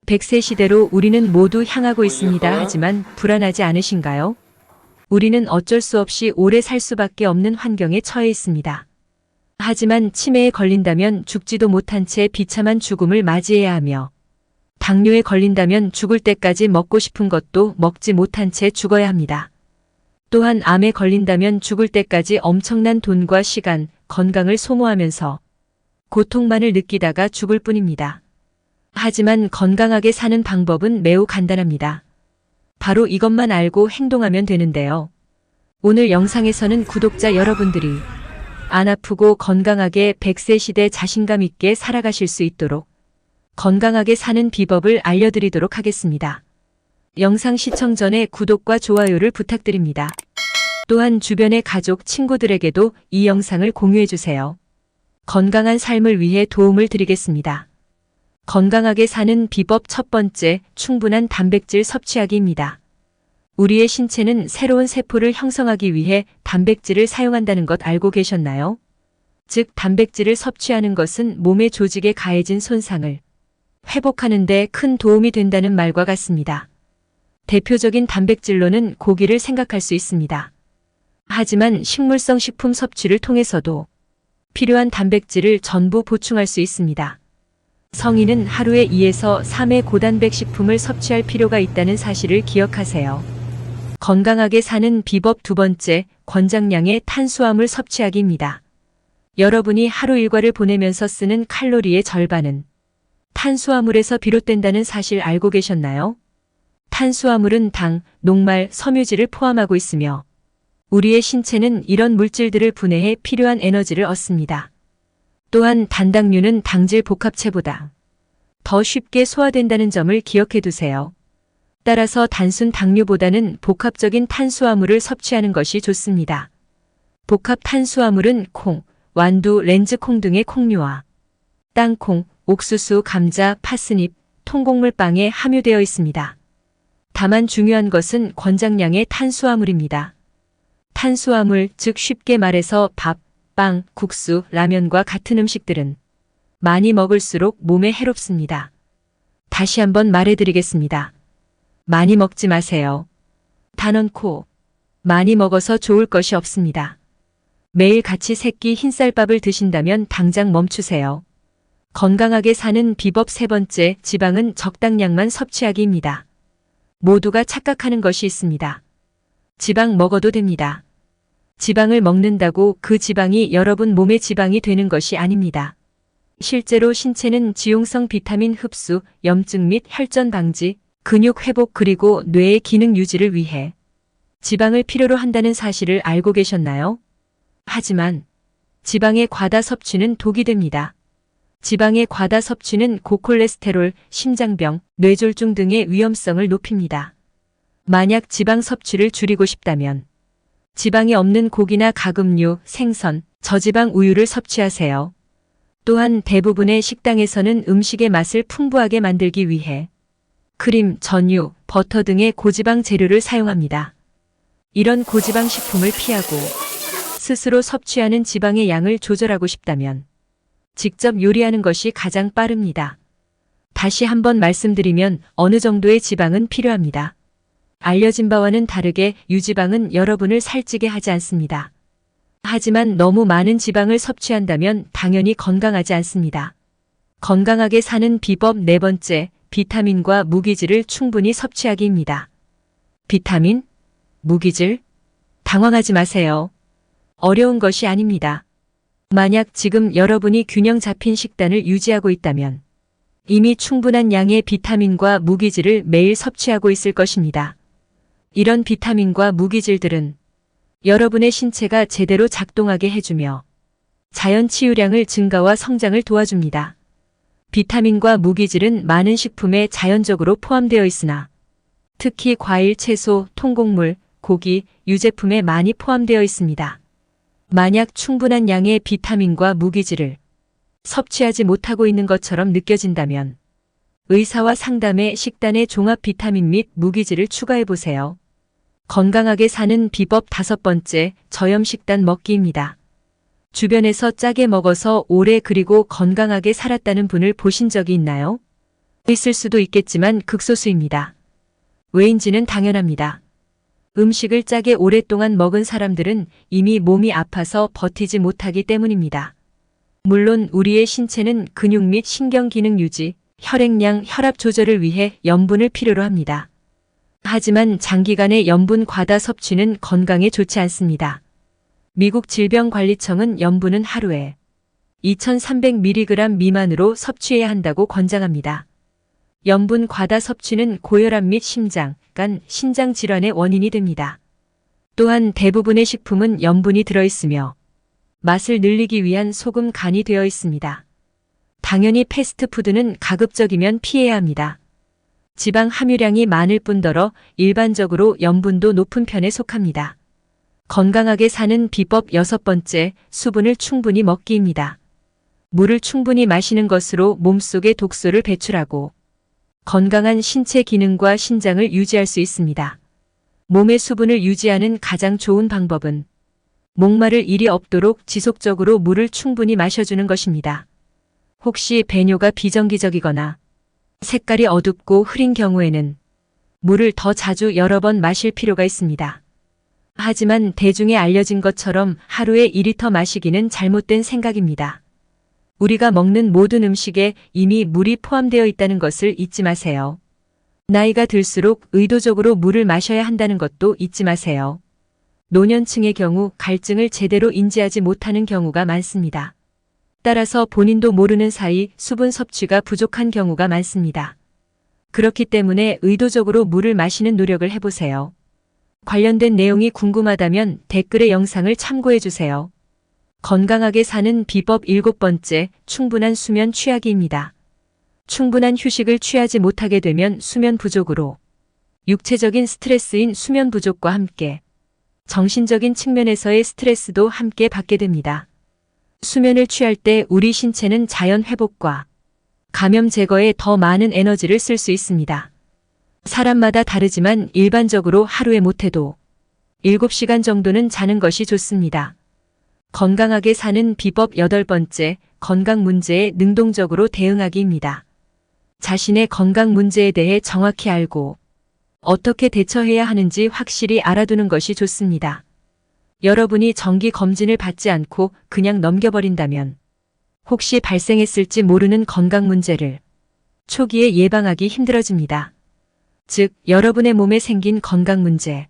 100세 시대로 우리는 모두 향하고 있습니다. 하지만 불안하지 않으신가요? 우리는 어쩔 수 없이 오래 살 수밖에 없는 환경에 처해 있습니다. 하지만 치매에 걸린다면 죽지도 못한 채 비참한 죽음을 맞이해야 하며, 당뇨에 걸린다면 죽을 때까지 먹고 싶은 것도 먹지 못한 채 죽어야 합니다. 또한 암에 걸린다면 죽을 때까지 엄청난 돈과 시간, 건강을 소모하면서 고통만을 느끼다가 죽을 뿐입니다. 하지만 건강하게 사는 방법은 매우 간단합니다. 바로 이것만 알고 행동하면 되는데요. 오늘 영상에서는 구독자 여러분들이 안 아프고 건강하게 100세 시대 자신감 있게 살아가실 수 있도록 건강하게 사는 비법을 알려드리도록 하겠습니다. 영상 시청 전에 구독과 좋아요를 부탁드립니다. 또한 주변의 가족, 친구들에게도 이 영상을 공유해주세요. 건강한 삶을 위해 도움을 드리겠습니다. 건강하게 사는 비법 첫 번째, 충분한 단백질 섭취하기입니다. 우리의 신체는 새로운 세포를 형성하기 위해 단백질을 사용한다는 것 알고 계셨나요? 즉, 단백질을 섭취하는 것은 몸의 조직에 가해진 손상을 회복하는 데 큰 도움이 된다는 말과 같습니다. 대표적인 단백질로는 고기를 생각할 수 있습니다. 하지만 식물성 식품 섭취를 통해서도 필요한 단백질을 전부 보충할 수 있습니다. 성인은 하루에 2에서 3의 고단백 식품을 섭취할 필요가 있다는 사실을 기억하세요. 건강하게 사는 비법 두 번째, 권장량의 탄수화물 섭취하기입니다. 여러분이 하루 일과를 보내면서 쓰는 칼로리의 절반은 탄수화물에서 비롯된다는 사실 알고 계셨나요? 탄수화물은 당, 녹말, 섬유질을 포함하고 있으며 우리의 신체는 이런 물질들을 분해해 필요한 에너지를 얻습니다. 또한 단당류는 당질 복합체보다 더 쉽게 소화된다는 점을 기억해 두세요. 따라서 단순 당류보다는 복합적인 탄수화물을 섭취하는 것이 좋습니다. 복합 탄수화물은 콩, 완두, 렌즈콩 등의 콩류와 땅콩, 옥수수, 감자, 파스닙, 통곡물빵에 함유되어 있습니다. 다만 중요한 것은 권장량의 탄수화물입니다. 탄수화물, 즉 쉽게 말해서 밥, 빵, 국수, 라면과 같은 음식들은 많이 먹을수록 몸에 해롭습니다. 다시 한번 말해드리겠습니다. 많이 먹지 마세요. 단언코 많이 먹어서 좋을 것이 없습니다. 매일 같이 3끼 흰쌀밥을 드신다면 당장 멈추세요. 건강하게 사는 비법 세 번째, 지방은 적당량만 섭취하기입니다. 모두가 착각하는 것이 있습니다. 지방 먹어도 됩니다. 지방을 먹는다고 그 지방이 여러분 몸의 지방이 되는 것이 아닙니다. 실제로 신체는 지용성 비타민 흡수, 염증 및 혈전 방지, 근육 회복 그리고 뇌의 기능 유지를 위해 지방을 필요로 한다는 사실을 알고 계셨나요? 하지만 지방의 과다 섭취는 독이 됩니다. 지방의 과다 섭취는 고콜레스테롤, 심장병, 뇌졸중 등의 위험성을 높입니다. 만약 지방 섭취를 줄이고 싶다면 지방이 없는 고기나 가금류, 생선, 저지방 우유를 섭취하세요. 또한 대부분의 식당에서는 음식의 맛을 풍부하게 만들기 위해 크림, 전유, 버터 등의 고지방 재료를 사용합니다. 이런 고지방 식품을 피하고 스스로 섭취하는 지방의 양을 조절하고 싶다면 직접 요리하는 것이 가장 빠릅니다. 다시 한번 말씀드리면 어느 정도의 지방은 필요합니다. 알려진 바와는 다르게 유지방은 여러분을 살찌게 하지 않습니다. 하지만 너무 많은 지방을 섭취한다면 당연히 건강하지 않습니다. 건강하게 사는 비법 네 번째, 비타민과 무기질을 충분히 섭취하기입니다. 비타민? 무기질? 당황하지 마세요. 어려운 것이 아닙니다. 만약 지금 여러분이 균형 잡힌 식단을 유지하고 있다면 이미 충분한 양의 비타민과 무기질을 매일 섭취하고 있을 것입니다. 이런 비타민과 무기질들은 여러분의 신체가 제대로 작동하게 해주며 자연 치유량을 증가와 성장을 도와줍니다. 비타민과 무기질은 많은 식품에 자연적으로 포함되어 있으나 특히 과일, 채소, 통곡물, 고기, 유제품에 많이 포함되어 있습니다. 만약 충분한 양의 비타민과 무기질을 섭취하지 못하고 있는 것처럼 느껴진다면 의사와 상담해 식단에 종합 비타민 및 무기질을 추가해 보세요. 건강하게 사는 비법 다섯 번째, 저염 식단 먹기입니다. 주변에서 짜게 먹어서 오래 그리고 건강하게 살았다는 분을 보신 적이 있나요? 있을 수도 있겠지만 극소수입니다. 왜인지는 당연합니다. 음식을 짜게 오랫동안 먹은 사람들은 이미 몸이 아파서 버티지 못하기 때문입니다. 물론 우리의 신체는 근육 및 신경 기능 유지, 혈액량, 혈압 조절을 위해 염분을 필요로 합니다. 하지만 장기간의 염분 과다 섭취는 건강에 좋지 않습니다. 미국 질병관리청은 염분은 하루에 2300mg 미만으로 섭취해야 한다고 권장합니다. 염분 과다 섭취는 고혈압 및 심장, 간, 신장 질환의 원인이 됩니다. 또한 대부분의 식품은 염분이 들어있으며 맛을 늘리기 위한 소금 간이 되어 있습니다. 당연히 패스트푸드는 가급적이면 피해야 합니다. 지방 함유량이 많을 뿐더러 일반적으로 염분도 높은 편에 속합니다. 건강하게 사는 비법 6번째, 수분을 충분히 먹기입니다. 물을 충분히 마시는 것으로 몸속의 독소를 배출하고 건강한 신체 기능과 신장을 유지할 수 있습니다. 몸의 수분을 유지하는 가장 좋은 방법은 목마를 일이 없도록 지속적으로 물을 충분히 마셔주는 것입니다. 혹시 배뇨가 비정기적이거나 색깔이 어둡고 흐린 경우에는 물을 더 자주 여러 번 마실 필요가 있습니다. 하지만 대중에 알려진 것처럼 하루에 2리터 마시기는 잘못된 생각입니다. 우리가 먹는 모든 음식에 이미 물이 포함되어 있다는 것을 잊지 마세요. 나이가 들수록 의도적으로 물을 마셔야 한다는 것도 잊지 마세요. 노년층의 경우 갈증을 제대로 인지하지 못하는 경우가 많습니다. 따라서 본인도 모르는 사이 수분 섭취가 부족한 경우가 많습니다. 그렇기 때문에 의도적으로 물을 마시는 노력을 해보세요. 관련된 내용이 궁금하다면 댓글에 영상을 참고해 주세요. 건강하게 사는 비법 7번째, 충분한 수면 취하기입니다. 충분한 휴식을 취하지 못하게 되면 수면 부족으로 육체적인 스트레스인 수면 부족과 함께 정신적인 측면에서의 스트레스도 함께 받게 됩니다. 수면을 취할 때 우리 신체는 자연 회복과 감염 제거에 더 많은 에너지를 쓸 수 있습니다. 사람마다 다르지만 일반적으로 하루에 못해도 7시간 정도는 자는 것이 좋습니다. 건강하게 사는 비법 8번째, 건강 문제에 능동적으로 대응하기입니다. 자신의 건강 문제에 대해 정확히 알고 어떻게 대처해야 하는지 확실히 알아두는 것이 좋습니다. 여러분이 정기 검진을 받지 않고 그냥 넘겨버린다면 혹시 발생했을지 모르는 건강 문제를 초기에 예방하기 힘들어집니다. 즉, 여러분의 몸에 생긴 건강 문제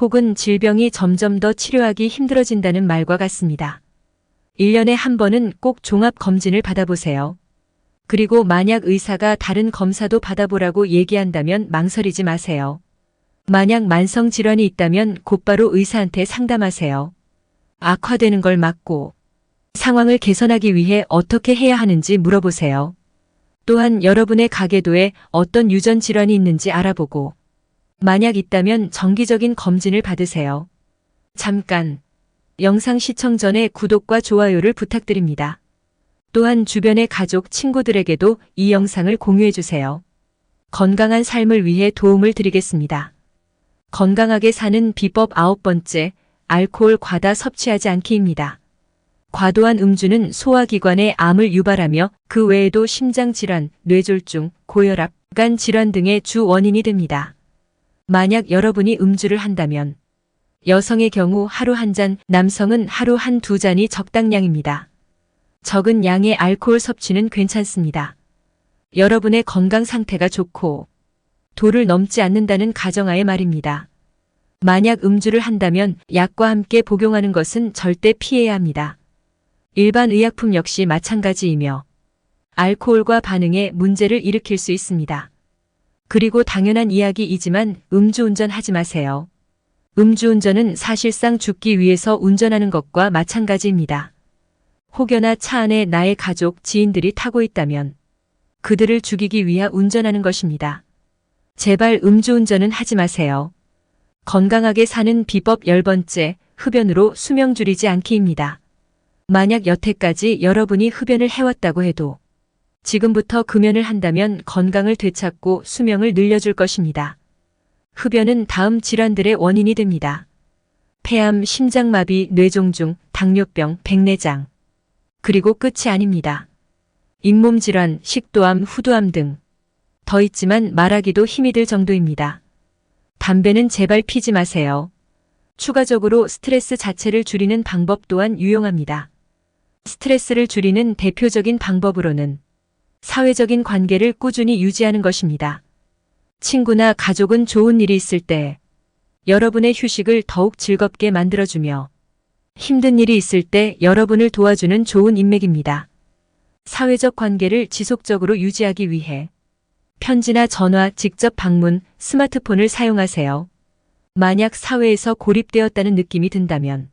혹은 질병이 점점 더 치료하기 힘들어진다는 말과 같습니다. 1년에 한 번은 꼭 종합 검진을 받아보세요. 그리고 만약 의사가 다른 검사도 받아보라고 얘기한다면 망설이지 마세요. 만약 만성 질환이 있다면 곧바로 의사한테 상담하세요. 악화되는 걸 막고 상황을 개선하기 위해 어떻게 해야 하는지 물어보세요. 또한 여러분의 가계도에 어떤 유전 질환이 있는지 알아보고 만약 있다면 정기적인 검진을 받으세요. 잠깐! 영상 시청 전에 구독과 좋아요를 부탁드립니다. 또한 주변의 가족, 친구들에게도 이 영상을 공유해주세요. 건강한 삶을 위해 도움을 드리겠습니다. 건강하게 사는 비법 9번째, 알코올 과다 섭취하지 않기입니다. 과도한 음주는 소화기관에 암을 유발하며 그 외에도 심장질환, 뇌졸중, 고혈압, 간 질환 등의 주 원인이 됩니다. 만약 여러분이 음주를 한다면 여성의 경우 하루 한 잔, 남성은 하루 한 2잔이 적당량입니다. 적은 양의 알코올 섭취는 괜찮습니다. 여러분의 건강 상태가 좋고 도를 넘지 않는다는 가정하에 말입니다. 만약 음주를 한다면 약과 함께 복용하는 것은 절대 피해야 합니다. 일반 의약품 역시 마찬가지이며 알코올과 반응에 문제를 일으킬 수 있습니다. 그리고 당연한 이야기이지만 음주운전 하지 마세요. 음주운전은 사실상 죽기 위해서 운전하는 것과 마찬가지입니다. 혹여나 차 안에 나의 가족, 지인들이 타고 있다면 그들을 죽이기 위해 운전하는 것입니다. 제발 음주운전은 하지 마세요. 건강하게 사는 비법 10번째, 흡연으로 수명 줄이지 않기입니다. 만약 여태까지 여러분이 흡연을 해왔다고 해도 지금부터 금연을 한다면 건강을 되찾고 수명을 늘려줄 것입니다. 흡연은 다음 질환들의 원인이 됩니다. 폐암, 심장마비, 뇌종중, 당뇨병, 백내장. 그리고 끝이 아닙니다. 잇몸 질환, 식도암, 후두암 등 더 있지만 말하기도 힘이 들 정도입니다. 담배는 제발 피지 마세요. 추가적으로 스트레스 자체를 줄이는 방법 또한 유용합니다. 스트레스를 줄이는 대표적인 방법으로는 사회적인 관계를 꾸준히 유지하는 것입니다. 친구나 가족은 좋은 일이 있을 때 여러분의 휴식을 더욱 즐겁게 만들어주며 힘든 일이 있을 때 여러분을 도와주는 좋은 인맥입니다. 사회적 관계를 지속적으로 유지하기 위해 편지나 전화, 직접 방문, 스마트폰을 사용하세요. 만약 사회에서 고립되었다는 느낌이 든다면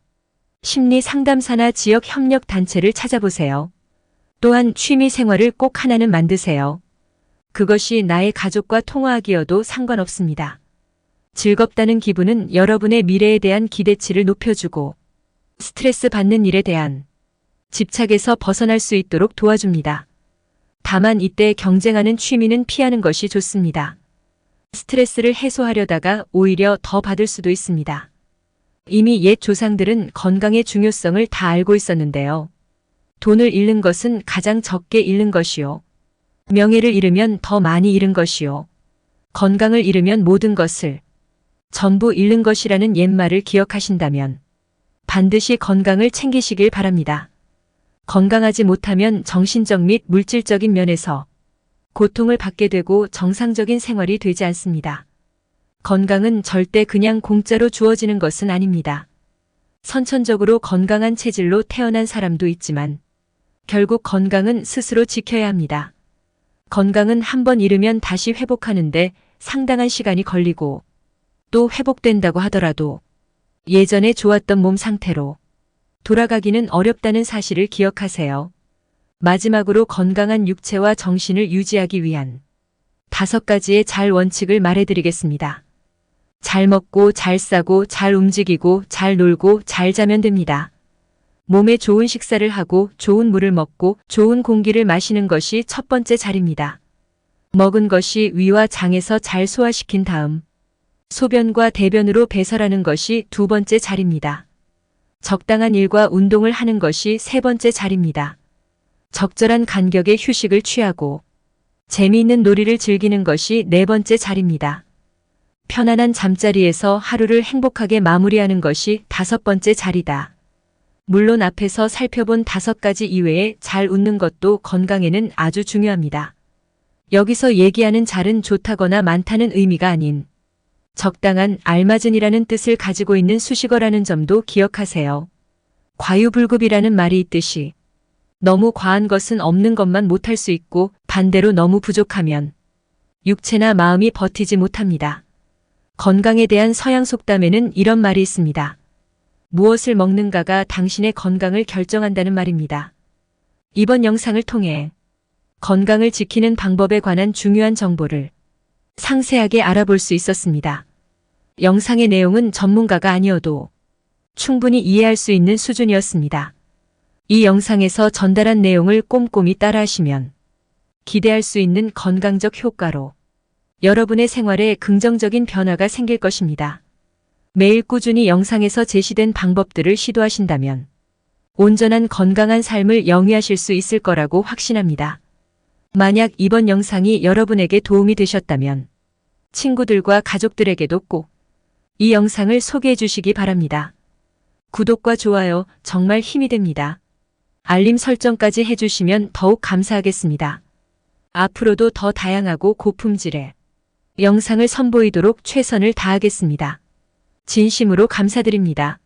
심리 상담사나 지역 협력 단체를 찾아보세요. 또한 취미 생활을 꼭 하나는 만드세요. 그것이 나의 가족과 통화하기여도 상관없습니다. 즐겁다는 기분은 여러분의 미래에 대한 기대치를 높여주고 스트레스 받는 일에 대한 집착에서 벗어날 수 있도록 도와줍니다. 다만 이때 경쟁하는 취미는 피하는 것이 좋습니다. 스트레스를 해소하려다가 오히려 더 받을 수도 있습니다. 이미 옛 조상들은 건강의 중요성을 다 알고 있었는데요. 돈을 잃는 것은 가장 적게 잃는 것이요. 명예를 잃으면 더 많이 잃은 것이요. 건강을 잃으면 모든 것을 전부 잃는 것이라는 옛말을 기억하신다면 반드시 건강을 챙기시길 바랍니다. 건강하지 못하면 정신적 및 물질적인 면에서 고통을 받게 되고 정상적인 생활이 되지 않습니다. 건강은 절대 그냥 공짜로 주어지는 것은 아닙니다. 선천적으로 건강한 체질로 태어난 사람도 있지만 결국 건강은 스스로 지켜야 합니다. 건강은 한번 잃으면 다시 회복하는데 상당한 시간이 걸리고 또 회복된다고 하더라도 예전에 좋았던 몸 상태로 돌아가기는 어렵다는 사실을 기억하세요. 마지막으로 건강한 육체와 정신을 유지하기 위한 5가지의 잘 원칙을 말해드리겠습니다. 잘 먹고 잘 싸고 잘 움직이고 잘 놀고 잘 자면 됩니다. 몸에 좋은 식사를 하고 좋은 물을 먹고 좋은 공기를 마시는 것이 첫 번째 잘입니다. 먹은 것이 위와 장에서 잘 소화시킨 다음 소변과 대변으로 배설하는 것이 2번째 잘입니다. 적당한 일과 운동을 하는 것이 3번째 잘입니다. 적절한 간격의 휴식을 취하고 재미있는 놀이를 즐기는 것이 4번째 잘입니다. 편안한 잠자리에서 하루를 행복하게 마무리하는 것이 5번째 잘이다. 물론 앞에서 살펴본 5가지 이외에 잘 웃는 것도 건강에는 아주 중요합니다. 여기서 얘기하는 잘은 좋다거나 많다는 의미가 아닌 적당한 알맞은이라는 뜻을 가지고 있는 수식어라는 점도 기억하세요. 과유불급이라는 말이 있듯이 너무 과한 것은 없는 것만 못할 수 있고 반대로 너무 부족하면 육체나 마음이 버티지 못합니다. 건강에 대한 서양 속담에는 이런 말이 있습니다. 무엇을 먹는가가 당신의 건강을 결정한다는 말입니다. 이번 영상을 통해 건강을 지키는 방법에 관한 중요한 정보를 상세하게 알아볼 수 있었습니다. 영상의 내용은 전문가가 아니어도 충분히 이해할 수 있는 수준이었습니다. 이 영상에서 전달한 내용을 꼼꼼히 따라하시면 기대할 수 있는 건강적 효과로 여러분의 생활에 긍정적인 변화가 생길 것입니다. 매일 꾸준히 영상에서 제시된 방법들을 시도하신다면 온전한 건강한 삶을 영위하실 수 있을 거라고 확신합니다. 만약 이번 영상이 여러분에게 도움이 되셨다면 친구들과 가족들에게도 꼭 이 영상을 소개해 주시기 바랍니다. 구독과 좋아요 정말 힘이 됩니다. 알림 설정까지 해주시면 더욱 감사하겠습니다. 앞으로도 더 다양하고 고품질의 영상을 선보이도록 최선을 다하겠습니다. 진심으로 감사드립니다.